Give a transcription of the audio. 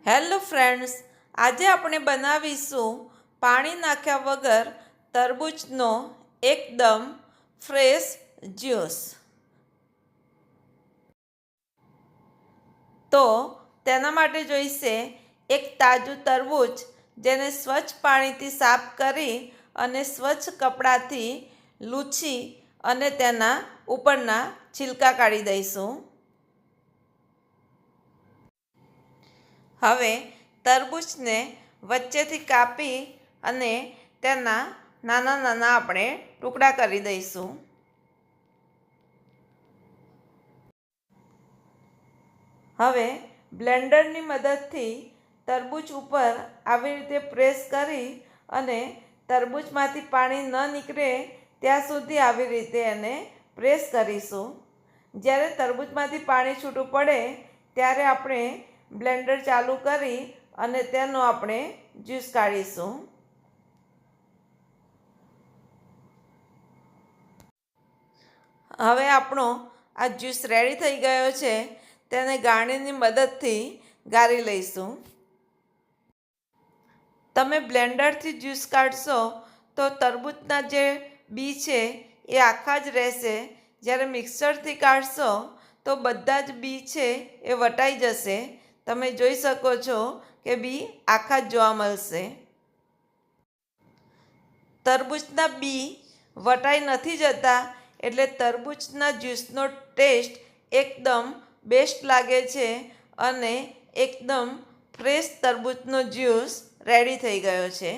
Hello friends, આજે આપણે બનાવીશું પાણી નાખ્યા વગર તરબૂચનો એકદમ ફ્રેશ જ્યુસ. તો તેના માટે જોઈશે એક તાજું તરબૂચ, જેને સ્વચ્છ પાણીથી સાફ કરી અને સ્વચ્છ કપડાથી લૂછી અને તેના ઉપરના છિલકા કાઢી દઈશું. હવે તરબૂચને વચ્ચેથી કાપી અને તેના નાના નાના આપણે ટુકડા કરી દઈશું. હવે બ્લેન્ડરની મદદથી તરબૂચ ઉપર આવી રીતે પ્રેસ કરી અને તરબૂચમાંથી પાણી ન નીકળે ત્યાં સુધી આવી રીતે એને પ્રેસ કરીશું. જ્યારે તરબૂચમાંથી પાણી છૂટું પડે ત્યારે આપણે બ્લેન્ડર ચાલુ કરી અને તેનો આપણે જ્યુસ કાઢીશું. હવે આપણો આ જ્યુસ રેડી થઈ ગયો છે. તેને ગાળણીની મદદથી ગાળી લઈશું. તમે બ્લેન્ડરથી જ્યુસ કાઢશો તો તરબૂચના જે બી છે એ આખા જ રહેશે. જ્યારે મિક્સરથી કાઢશો તો બધા જ બી છે એ વટાઈ જશે. તમે જોઈ શકો છો કે બી આખા જ જોવા મળશે. તરબૂચના બી વટાઈ નથી જતા, એટલે તરબૂચના જ્યુસનો ટેસ્ટ એકદમ બેસ્ટ લાગે છે અને એકદમ ફ્રેશ તરબૂચનો જ્યુસ રેડી થઈ ગયો છે.